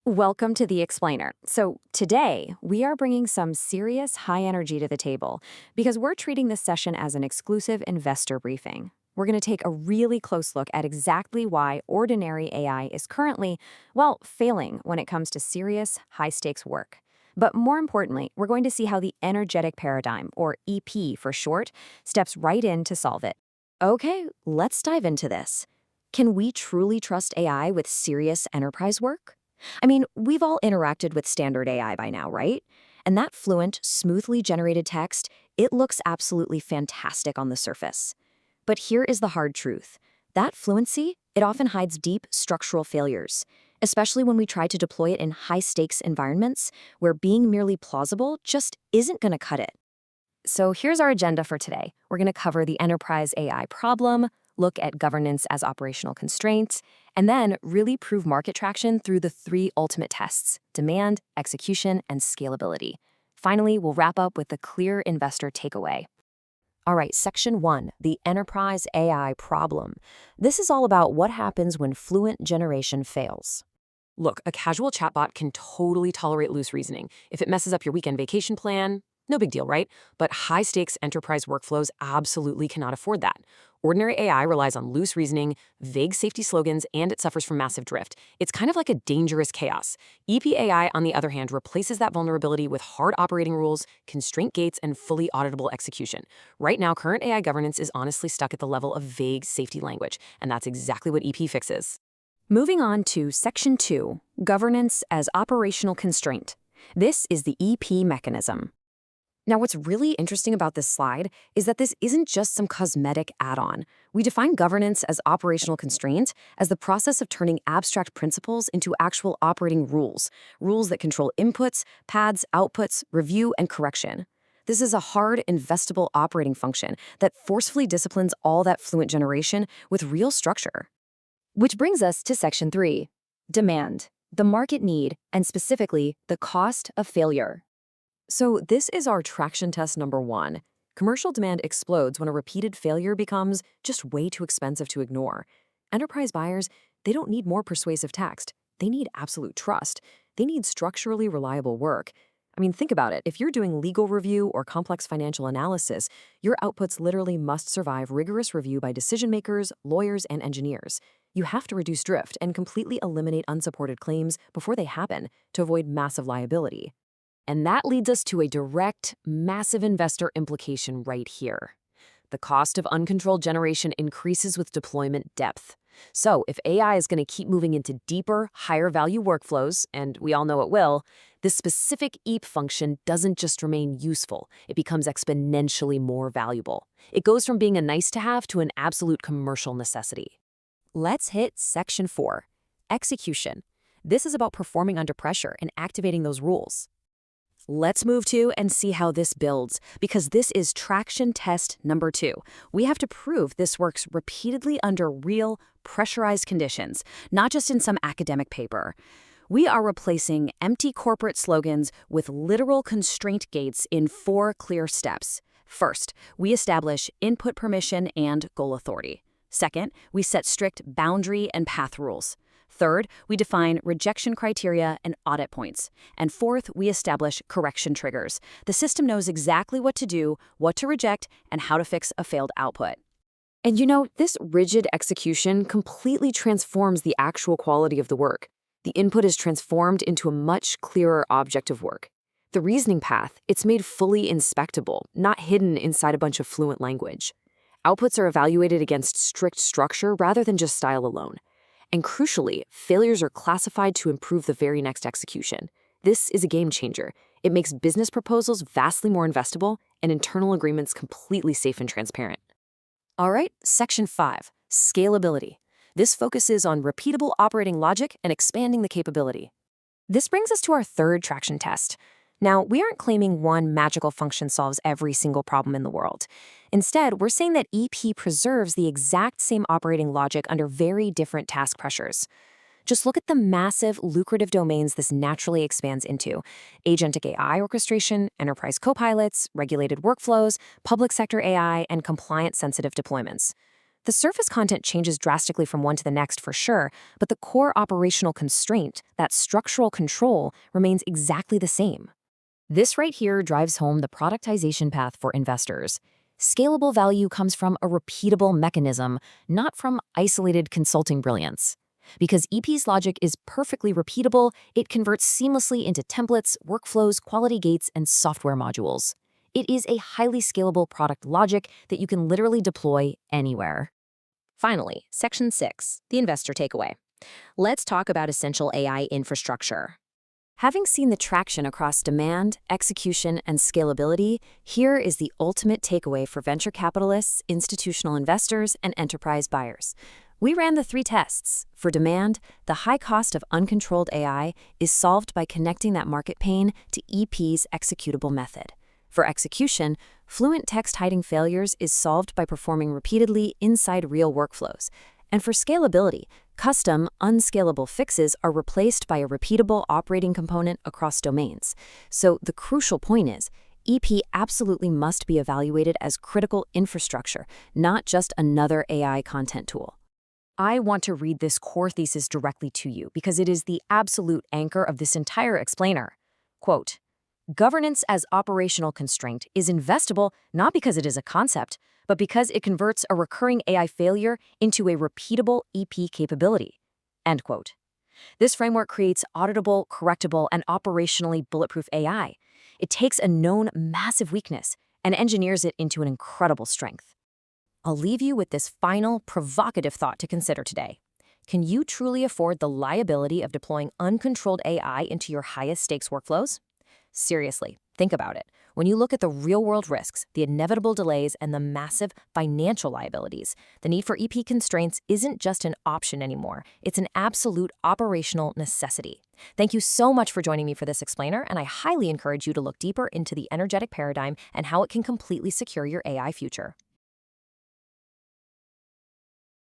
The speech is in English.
Welcome to the Explainer. So, today we are bringing some serious high energy to the table because we're treating this session as an exclusive investor briefing. We're going to take a really close look at exactly why ordinary AI is currently, well, failing when it comes to serious, high stakes work. But more importantly, we're going to see how the energetic paradigm, or EP for short, steps right in to solve it. Okay, let's dive into this. Can we truly trust AI with serious enterprise work? I mean, we've all interacted with standard AI by now, right? And that fluent, smoothly generated text, it looks absolutely fantastic on the surface. But here is the hard truth. That fluency, it often hides deep structural failures, especially when we try to deploy it in high-stakes environments where being merely plausible just isn't going to cut it. So here's our agenda for today. We're going to cover the enterprise AI problem, look at governance as operational constraints, and then really prove market traction through the three ultimate tests: demand, execution, and scalability. Finally, we'll wrap up with the clear investor takeaway. All right, section 1, the enterprise AI problem. This is all about what happens when fluent generation fails. Look, a casual chatbot can totally tolerate loose reasoning. If it messes up your weekend vacation plan, no big deal, right? But high-stakes enterprise workflows absolutely cannot afford that. Ordinary AI relies on loose reasoning, vague safety slogans, and it suffers from massive drift. It's kind of like a dangerous chaos. EPAI, on the other hand, replaces that vulnerability with hard operating rules, constraint gates, and fully auditable execution. Right now, current AI governance is honestly stuck at the level of vague safety language, and that's exactly what EP fixes. Moving on to section 2, governance as operational constraint. This is the EP mechanism. Now, what's really interesting about this slide is that this isn't just some cosmetic add-on. We define governance as operational constraint as the process of turning abstract principles into actual operating rules, rules that control inputs, paths, outputs, review, and correction. This is a hard, investable operating function that forcefully disciplines all that fluent generation with real structure. Which brings us to section 3, demand, the market need, and specifically the cost of failure. So this is our traction test number 1. Commercial demand explodes when a repeated failure becomes just way too expensive to ignore. Enterprise buyers, they don't need more persuasive text. They need absolute trust. They need structurally reliable work. I mean, think about it. If you're doing legal review or complex financial analysis, your outputs literally must survive rigorous review by decision makers, lawyers, and engineers. You have to reduce drift and completely eliminate unsupported claims before they happen to avoid massive liability. And that leads us to a direct, massive investor implication right here. The cost of uncontrolled generation increases with deployment depth. So if AI is going to keep moving into deeper, higher value workflows, and we all know it will, this specific EP function doesn't just remain useful, it becomes exponentially more valuable. It goes from being a nice to have to an absolute commercial necessity. Let's hit section 4, execution. This is about performing under pressure and activating those rules. Let's move to and see how this builds, because this is traction test number 2. We have to prove this works repeatedly under real, pressurized conditions, not just in some academic paper. We are replacing empty corporate slogans with literal constraint gates in 4 clear steps. First, we establish input permission and goal authority. Second, we set strict boundary and path rules. Third, we define rejection criteria and audit points. And fourth, we establish correction triggers. The system knows exactly what to do, what to reject, and how to fix a failed output. And you know, this rigid execution completely transforms the actual quality of the work. The input is transformed into a much clearer object of work. The reasoning path, it's made fully inspectable, not hidden inside a bunch of fluent language. Outputs are evaluated against strict structure rather than just style alone. And crucially, failures are classified to improve the very next execution. This is a game changer. It makes business proposals vastly more investable and internal agreements completely safe and transparent. All right, section 5, scalability. This focuses on repeatable operating logic and expanding the capability. This brings us to our third traction test. Now, we aren't claiming one magical function solves every single problem in the world. Instead, we're saying that EP preserves the exact same operating logic under very different task pressures. Just look at the massive, lucrative domains this naturally expands into: agentic AI orchestration, enterprise copilots, regulated workflows, public sector AI, and compliance-sensitive deployments. The surface content changes drastically from one to the next for sure, but the core operational constraint, that structural control, remains exactly the same. This right here drives home the productization path for investors. Scalable value comes from a repeatable mechanism, not from isolated consulting brilliance. Because EP's logic is perfectly repeatable, it converts seamlessly into templates, workflows, quality gates, and software modules. It is a highly scalable product logic that you can literally deploy anywhere. Finally, Section 6, the investor takeaway. Let's talk about essential AI infrastructure. Having seen the traction across demand, execution, and scalability, here is the ultimate takeaway for venture capitalists, institutional investors, and enterprise buyers. We ran the 3 tests. For demand, the high cost of uncontrolled AI is solved by connecting that market pain to EP's executable method. For execution, fluent text hiding failures is solved by performing repeatedly inside real workflows. And for scalability, custom, unscalable fixes are replaced by a repeatable operating component across domains. So the crucial point is, EP absolutely must be evaluated as critical infrastructure, not just another AI content tool. I want to read this core thesis directly to you because it is the absolute anchor of this entire explainer. Quote, "Governance as operational constraint is investable not because it is a concept, but because it converts a recurring AI failure into a repeatable EP capability." End quote. This framework creates auditable, correctable, and operationally bulletproof AI. It takes a known massive weakness and engineers it into an incredible strength. I'll leave you with this final, provocative thought to consider today. Can you truly afford the liability of deploying uncontrolled AI into your highest stakes workflows? Seriously, think about it. When you look at the real-world risks, the inevitable delays, and the massive financial liabilities, the need for EP constraints isn't just an option anymore. It's an absolute operational necessity. Thank you so much for joining me for this explainer, and I highly encourage you to look deeper into the energetic paradigm and how it can completely secure your AI future.